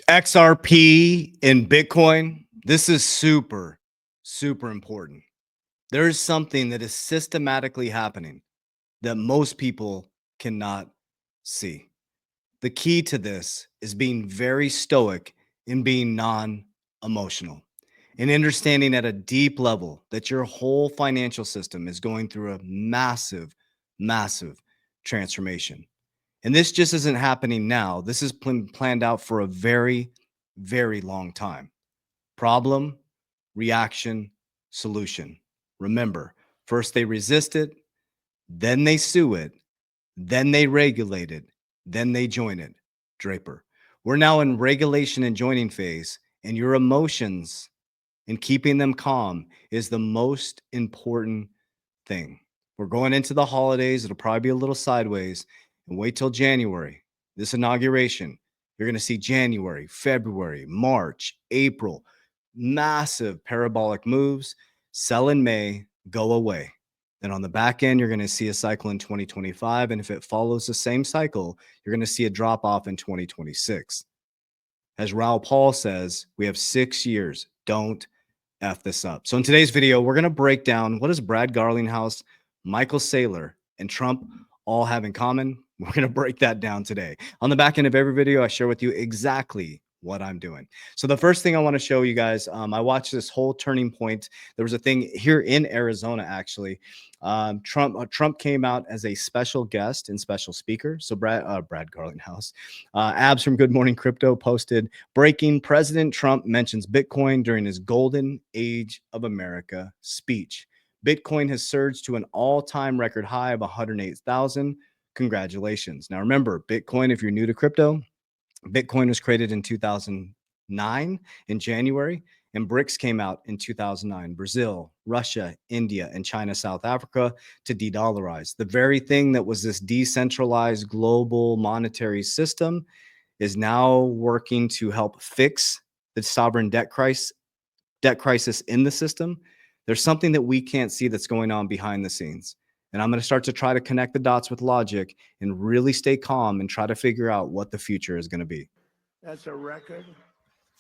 XRP in Bitcoin, this is super, super important. There is something that is systematically happening that most people cannot see. The key to this is being very stoic and being non emotional and understanding at a deep level that your whole financial system is going through a massive, massive transformation. And this just isn't happening now. This has been planned out for a very, very long time. Problem, reaction, solution. Remember, first they resist it, then they sue it, then they regulate it, then they join it. Draper. We're now in regulation and joining phase, and your emotions and keeping them calm is the most important thing. We're going into the holidays. It'll probably be a little sideways, and wait till January. This inauguration, you're going to see January, February, March, April, massive parabolic moves. Sell in May, go away. Then on the back end, you're going to see a cycle in 2025. And if it follows the same cycle, you're going to see a drop off in 2026. As Raoul Paul says, we have 6 years. Don't F this up. So in today's video, we're going to break down what does Brad Garlinghouse, Micheal Saylor, and Trump all have in common. We're going to break that down today. On the back end of every video, I share with you exactly what I'm doing. So the first thing I want to show you guys, I watched this whole turning point. There was a thing here in Arizona, actually. Trump came out as a special guest and special speaker. So Brad Garlinghouse, Abs from Good Morning Crypto posted breaking: President Trump mentions Bitcoin during his Golden Age of America speech. Bitcoin has surged to an all-time record high of 108,000. Congratulations. Now remember, Bitcoin, if you're new to crypto, Bitcoin was created in 2009 in January, and BRICS came out in 2009. Brazil, Russia, India, and China, South Africa to de-dollarize. The very thing that was this decentralized global monetary system is now working to help fix the sovereign debt crisis in the system. There's something that we can't see that's going on behind the scenes. And I'm going to start to try to connect the dots with logic and really stay calm and try to figure out what the future is going to be. That's a record.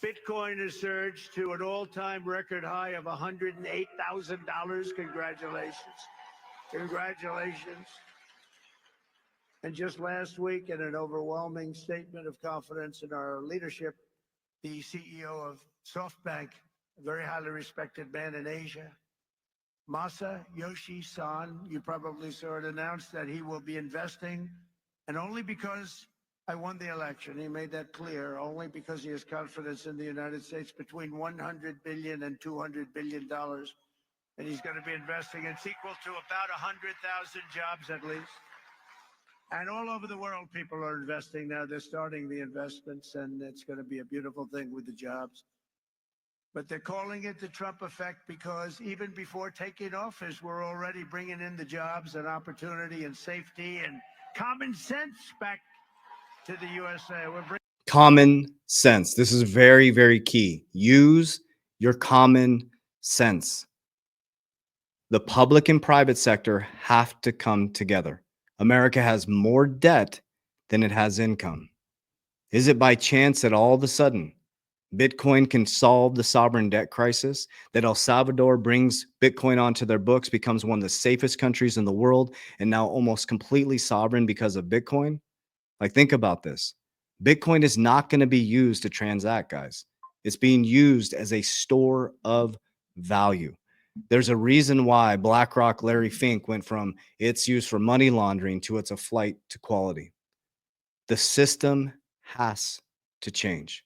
Bitcoin has surged to an all-time record high of $108,000. Congratulations. Congratulations. And just last week, in an overwhelming statement of confidence in our leadership, the CEO of SoftBank, a very highly respected man in Asia, Masayoshi Son, you probably saw it announced that he will be investing, and only because I won the election, he made that clear, only because he has confidence in the United States, between $100 billion and $200 billion. And he's going to be investing. It's equal to about 100,000 jobs at least. And all over the world, people are investing now. They're starting the investments, and it's going to be a beautiful thing with the jobs. But they're calling it the Trump effect because even before taking office, we're already bringing in the jobs and opportunity and safety and common sense back to the USA. Common sense. This is very, very key. Use your common sense. The public and private sector have to come together. America has more debt than it has income. Is it by chance that all of a sudden Bitcoin can solve the sovereign debt crisis, that El Salvador brings Bitcoin onto their books, becomes one of the safest countries in the world, and now almost completely sovereign because of Bitcoin? Like, think about this. Bitcoin is not going to be used to transact, guys. It's being used as a store of value. There's a reason why BlackRock Larry Fink went from it's used for money laundering to it's a flight to quality. The system has to change.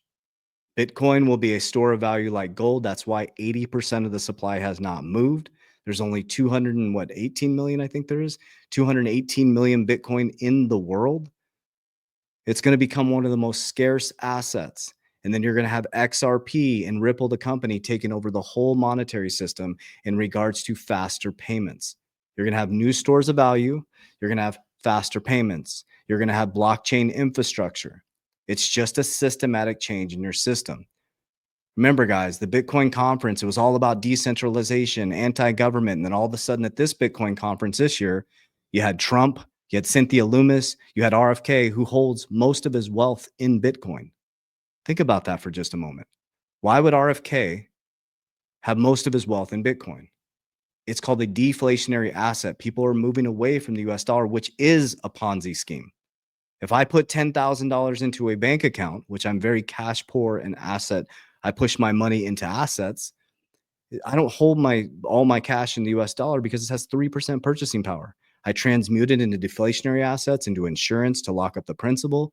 Bitcoin will be a store of value like gold. That's why 80% of the supply has not moved. There's only 218 million, I think there is 218 million Bitcoin in the world. It's going to become one of the most scarce assets. And then you're going to have XRP and Ripple, the company, taking over the whole monetary system in regards to faster payments. You're going to have new stores of value. You're going to have faster payments. You're going to have blockchain infrastructure. It's just a systematic change in your system. Remember, guys, the Bitcoin conference, it was all about decentralization, anti-government. And then all of a sudden at this Bitcoin conference this year, you had Trump, you had Cynthia Loomis, you had RFK, who holds most of his wealth in Bitcoin. Think about that for just a moment. Why would RFK have most of his wealth in Bitcoin? It's called a deflationary asset. People are moving away from the US dollar, which is a Ponzi scheme. If I put $10,000 into a bank account, which I'm very cash poor and asset, I push my money into assets. I don't hold all my cash in the US dollar because it has 3% purchasing power. I transmute it into deflationary assets, into insurance to lock up the principal,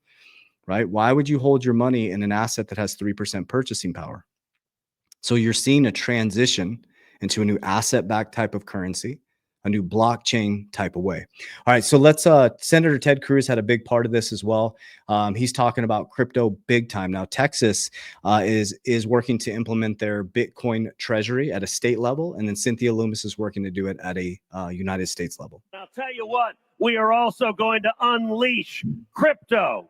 right? Why would you hold your money in an asset that has 3% purchasing power? So you're seeing a transition into a new asset-backed type of currency, a new blockchain type of way. All right, so let's. Senator Ted Cruz had a big part of this as well. He's talking about crypto big time now. Texas is working to implement their Bitcoin treasury at a state level, and then Cynthia Loomis is working to do it at a United States level. I'll tell you what, we are also going to unleash crypto.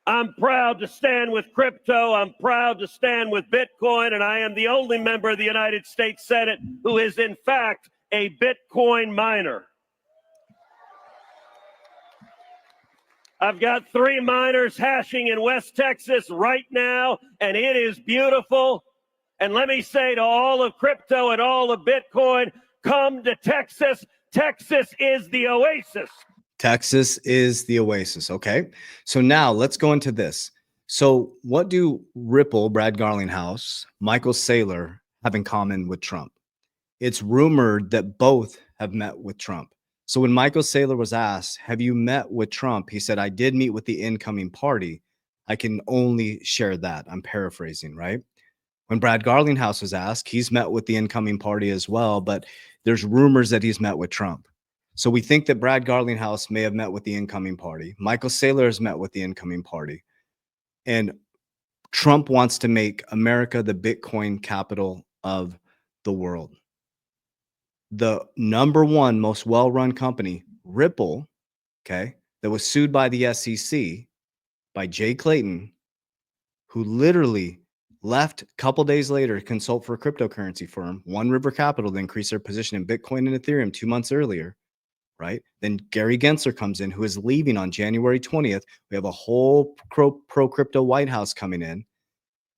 I'm proud to stand with crypto. I'm proud to stand with Bitcoin, and I am the only member of the United States Senate who is, in fact, a Bitcoin miner. I've got 3 miners hashing in West Texas right now, and it is beautiful. And let me say to all of crypto and all of Bitcoin, come to Texas. Texas is the oasis. Texas is the oasis. Okay. So now let's go into this. So what do Ripple, Brad Garlinghouse, Micheal Saylor have in common with Trump? It's rumored that both have met with Trump. So when Micheal Saylor was asked, have you met with Trump? He said, I did meet with the incoming party. I can only share that. I'm paraphrasing, right? When Brad Garlinghouse was asked, he's met with the incoming party as well, but there's rumors that he's met with Trump. So we think that Brad Garlinghouse may have met with the incoming party. Micheal Saylor has met with the incoming party. And Trump wants to make America the Bitcoin capital of the world. The number one most well-run company, Ripple, okay, that was sued by the SEC by Jay Clayton, who literally left a couple days later to consult for a cryptocurrency firm, One River Capital, to increase their position in Bitcoin and Ethereum 2 months earlier, right? Then Gary Gensler comes in, who is leaving on January 20th. We have a whole pro-crypto White House coming in.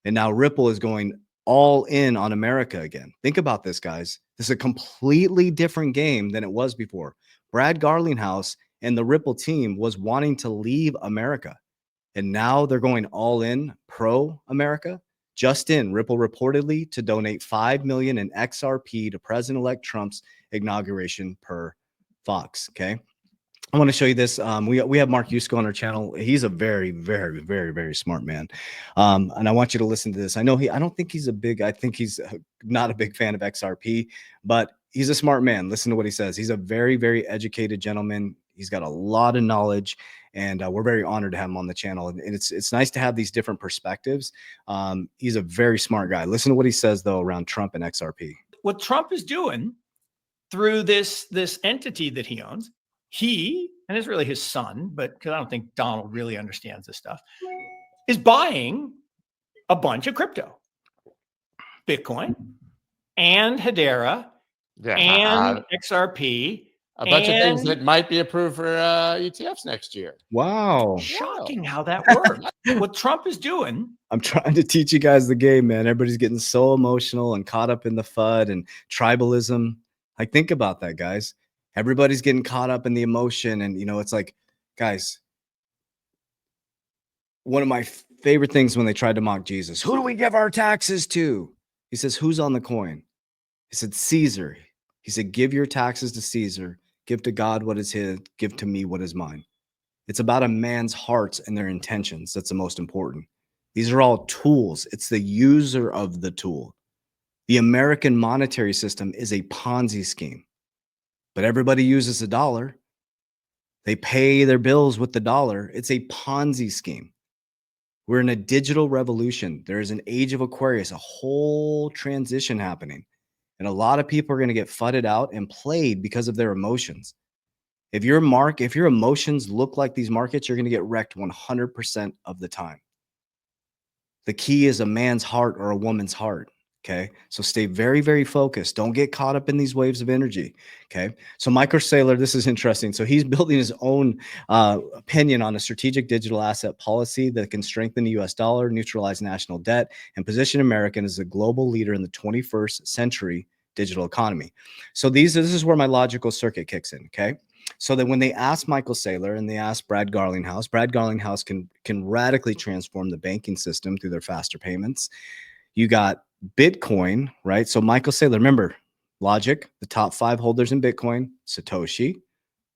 And now Ripple is going all in on America again. Think about this, guys. This is a completely different game than it was before. Brad Garlinghouse and the Ripple team was wanting to leave America. And now they're going all in pro-America. Just in, Ripple reportedly to donate $5 million in XRP to President-elect Trump's inauguration per Fox. Okay. I want to show you this. We have Mark Yusko on our channel. He's a very, very, very, very smart man. And I want you to listen to this. I think he's not a big fan of XRP, but he's a smart man. Listen to what he says. He's a very, very educated gentleman. He's got a lot of knowledge, and we're very honored to have him on the channel. And it's nice to have these different perspectives. He's a very smart guy. Listen to what he says, though, around Trump and XRP. What Trump is doing through this entity that he owns, he, and it's really his son, but because I don't think Donald really understands this stuff, is buying a bunch of crypto, Bitcoin and Hedera and XRP. A bunch of things that might be approved for ETFs next year. Wow. Shocking how that works. What Trump is doing. I'm trying to teach you guys the game, man. Everybody's getting so emotional and caught up in the FUD and tribalism. Like, think about that, guys. Everybody's getting caught up in the emotion. And, it's like, guys, one of my favorite things when they tried to mock Jesus, who do we give our taxes to? He says, who's on the coin? He said, Caesar. He said, give your taxes to Caesar. Give to God what is his. Give to me what is mine. It's about a man's hearts and their intentions. That's the most important. These are all tools. It's the user of the tool. The American monetary system is a Ponzi scheme. But everybody uses the dollar. They pay their bills with the dollar. It's a Ponzi scheme. We're in a digital revolution. There is an age of Aquarius, a whole transition happening. And a lot of people are going to get fudded out and played because of their emotions. If your emotions look like these markets, you're going to get wrecked 100% of the time. The key is a man's heart or a woman's heart. Okay. So stay very, very focused. Don't get caught up in these waves of energy. Okay. So Michael Saylor, this is interesting. So he's building his own opinion on a strategic digital asset policy that can strengthen the US dollar, neutralize national debt, and position America as a global leader in the 21st century digital economy. So this is where my logical circuit kicks in. Okay. So that when they ask Michael Saylor and they ask Brad Garlinghouse can radically transform the banking system through their faster payments. You got Bitcoin, right? So Michael Saylor, remember, logic, the top 5 holders in Bitcoin, Satoshi,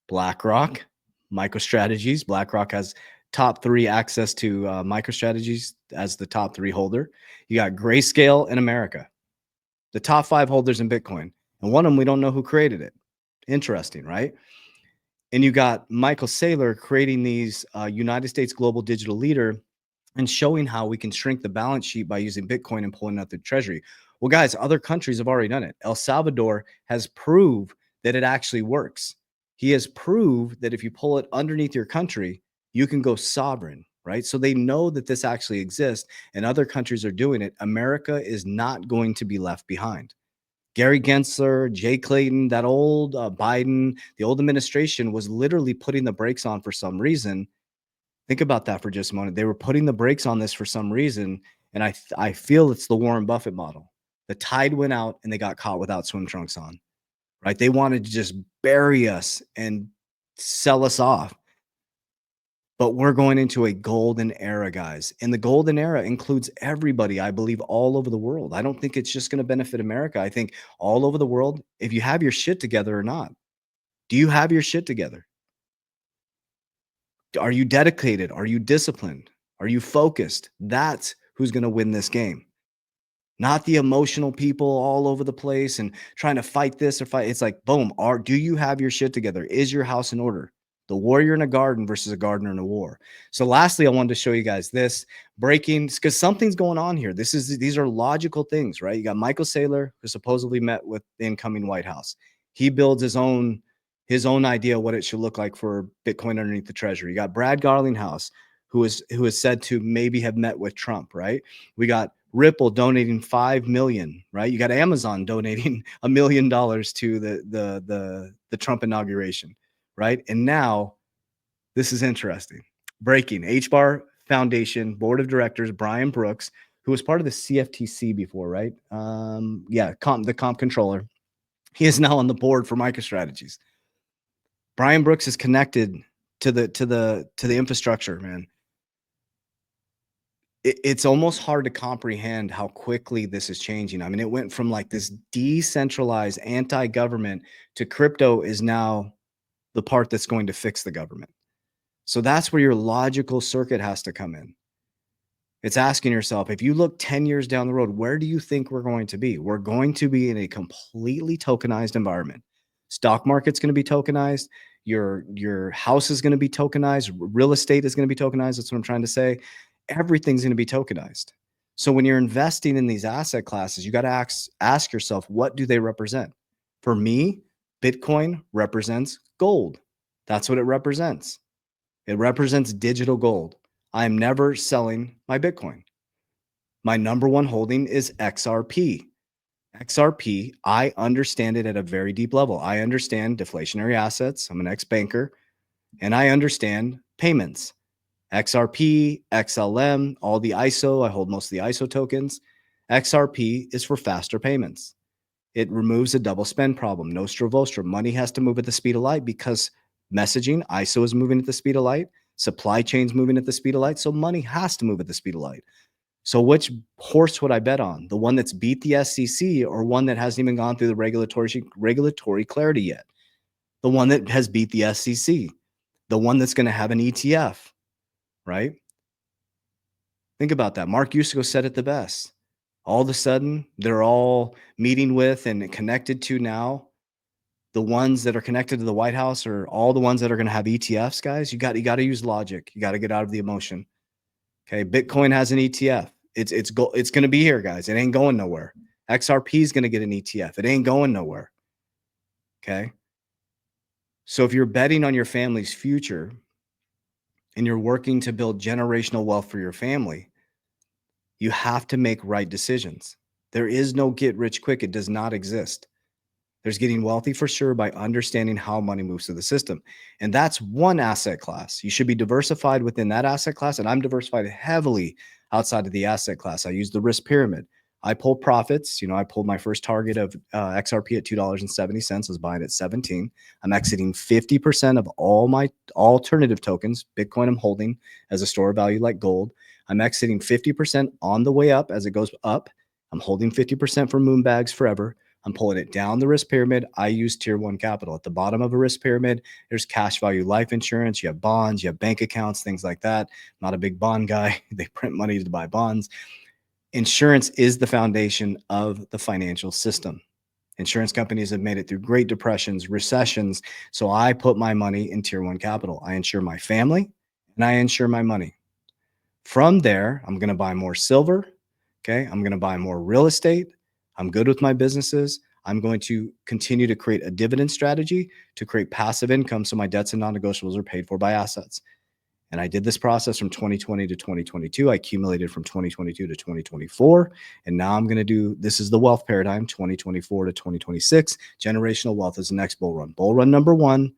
BlackRock, MicroStrategies. BlackRock has top 3 access to MicroStrategies as the top 3 holder. You got Grayscale in America, the top 5 holders in Bitcoin. And one of them, we don't know who created it. Interesting, right? And you got Michael Saylor creating these United States global digital leader and showing how we can shrink the balance sheet by using Bitcoin and pulling out the treasury. Well, guys, other countries have already done it. El Salvador has proved that it actually works. He has proved that if you pull it underneath your country, you can go sovereign, right? So they know that this actually exists and other countries are doing it. America is not going to be left behind. Gary Gensler, Jay Clayton, that old Biden, the old administration was literally putting the brakes on for some reason. Think about that for just a moment. They were putting the brakes on this for some reason, and I feel it's the Warren Buffett model. The tide went out, and they got caught without swim trunks on, right? They wanted to just bury us and sell us off. But we're going into a golden era, guys. And the golden era includes everybody, I believe, all over the world. I don't think it's just going to benefit America. I think all over the world, if you have your shit together or not. Do you have your shit together? Are you dedicated? Are you disciplined? Are you focused? That's who's going to win this game. Not the emotional people all over the place and trying to fight this or fight. It's like, boom, do you have your shit together? Is your house in order? The warrior in a garden versus a gardener in a war. So lastly, I wanted to show you guys this breaking, because something's going on here. These are logical things, right? You got Michael Saylor, who supposedly met with the incoming White House. He builds his own idea of what it should look like for Bitcoin underneath the treasury. You got Brad Garlinghouse, who is said to maybe have met with Trump, right? We got Ripple donating 5 million, right? You got Amazon donating $1 million to the Trump inauguration, right? And now this is interesting. Breaking HBAR Foundation Board of Directors, Brian Brooks, who was part of the CFTC before, right? The comp controller. He is now on the board for MicroStrategies. Brian Brooks is connected to the infrastructure, man. It's almost hard to comprehend how quickly this is changing. I mean, it went from like this decentralized anti-government to crypto is now the part that's going to fix the government. So that's where your logical circuit has to come in. It's asking yourself, if you look 10 years down the road, where do you think we're going to be? We're going to be in a completely tokenized environment. Stock market's going to be tokenized. Your house is going to be tokenized. Real estate is going to be tokenized. That's what I'm trying to say. Everything's going to be tokenized. So when you're investing in these asset classes, you got to ask yourself, what do they represent? For me, Bitcoin represents gold. That's what it represents. It represents digital gold. I am never selling my Bitcoin. My number one holding is XRP. XRP, I understand it at a very deep level. I understand deflationary assets. I'm an ex-banker, and I understand payments. XRP, XLM, all the ISO. I hold most of the ISO tokens. XRP is for faster payments. It removes a double spend problem. Nostra Vostra. Money has to move at the speed of light because messaging, ISO is moving at the speed of light. Supply chains moving at the speed of light. So money has to move at the speed of light. So which horse would I bet on? The one that's beat the SEC or one that hasn't even gone through the regulatory clarity yet? The one that has beat the SEC. The one that's going to have an ETF, right? Think about that. Mark Yusko said it the best. All of a sudden, they're all meeting with and connected to now. The ones that are connected to the White House are all the ones that are going to have ETFs, guys. You got to use logic. You got to get out of the emotion. Okay, Bitcoin has an ETF. It's going to be here, guys. It ain't going nowhere. XRP is going to get an ETF. It ain't going nowhere. Okay. So if you're betting on your family's future and you're working to build generational wealth for your family, you have to make right decisions. There is no get rich quick. It does not exist. There's getting wealthy for sure by understanding how money moves through the system. And that's one asset class. You should be diversified within that asset class. And I'm diversified heavily outside of the asset class. I use the risk pyramid. I pull profits. I pulled my first target of XRP at $2.70. I was buying at 17. I'm exiting 50% of all my alternative tokens. Bitcoin I'm holding as a store of value like gold. I'm exiting 50% on the way up as it goes up. I'm holding 50% for moon bags forever. I'm pulling it down the risk pyramid. I use tier 1 capital. At the bottom of a risk pyramid, there's cash value life insurance. You have bonds, you have bank accounts, things like that. I'm not a big bond guy. They print money to buy bonds. Insurance is the foundation of the financial system. Insurance companies have made it through great depressions, recessions. So I put my money in tier 1 capital. I insure my family and I insure my money. From there, I'm going to buy more silver. Okay. I'm going to buy more real estate. I'm good with my businesses. I'm going to continue to create a dividend strategy to create passive income so my debts and non-negotiables are paid for by assets. And I did this process from 2020 to 2022. I accumulated from 2022 to 2024. And now I'm going to do, this is the wealth paradigm, 2024 to 2026. Generational wealth is the next bull run. Bull run number 1.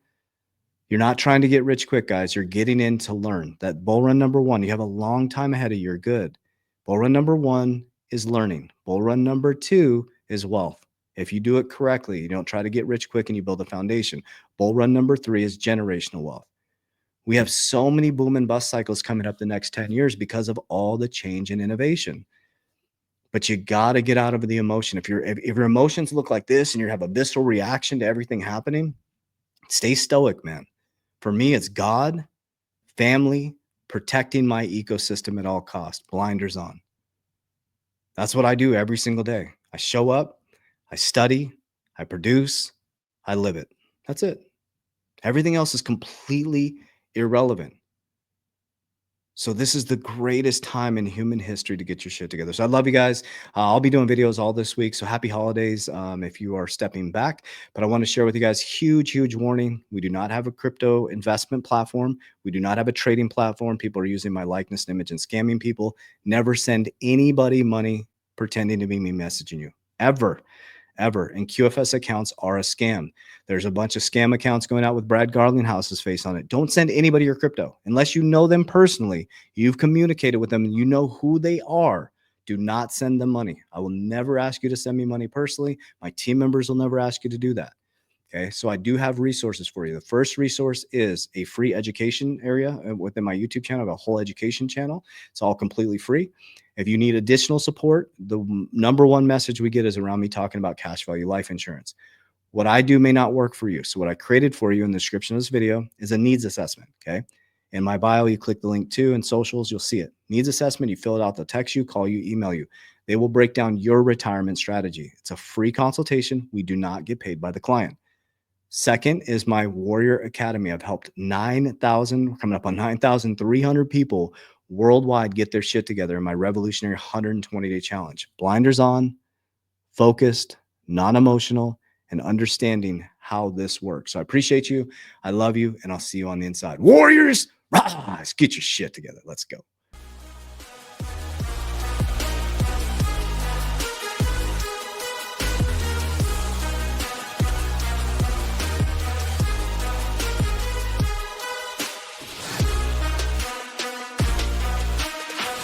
You're not trying to get rich quick, guys. You're getting in to learn. That bull run number 1, you have a long time ahead of you. You're good. Bull run number 1 is learning. Bull run number 2 is wealth. If you do it correctly, you don't try to get rich quick and you build a foundation. Bull run number 3 is generational wealth. We have so many boom and bust cycles coming up the next 10 years because of all the change and innovation. But you got to get out of the emotion. If your emotions look like this and you have a visceral reaction to everything happening, stay stoic, man. For me, it's God, family, protecting my ecosystem at all costs, blinders on. That's what I do every single day. I show up, I study, I produce, I live it. That's it. Everything else is completely irrelevant. So this is the greatest time in human history to get your shit together. So I love you guys. I'll be doing videos all this week. So happy holidays if you are stepping back. But I want to share with you guys, huge warning. We do not have a crypto investment platform. We do not have a trading platform. People are using my likeness and image and scamming people. Never send anybody money pretending to be me messaging you. Ever. And QFS accounts are a scam. There's a bunch of scam accounts going out with Brad Garlinghouse's face on it. Don't send anybody your crypto unless you know them personally. You've communicated with them. You know who they are. Do not send them money. I will never ask you to send me money personally. My team members will never ask you to do that. Okay, so I do have resources for you. The first resource is a free education area within my YouTube channel. I have a whole education channel. It's all completely free. If you need additional support, the number 1 message we get is around me talking about cash value life insurance. What I do may not work for you. So what I created for you in the description of this video is a needs assessment. Okay. In my bio, you click the link to, and socials, you'll see it. Needs assessment, you fill it out, they'll text you, call you, email you. They will break down your retirement strategy. It's a free consultation. We do not get paid by the client. Second is my Warrior Academy. I've helped 9,000, coming up on 9,300 people worldwide get their shit together in my revolutionary 120-day challenge. Blinders on, focused, non-emotional, and understanding how this works. So I appreciate you. I love you, and I'll see you on the inside. Warriors, rise, get your shit together. Let's go.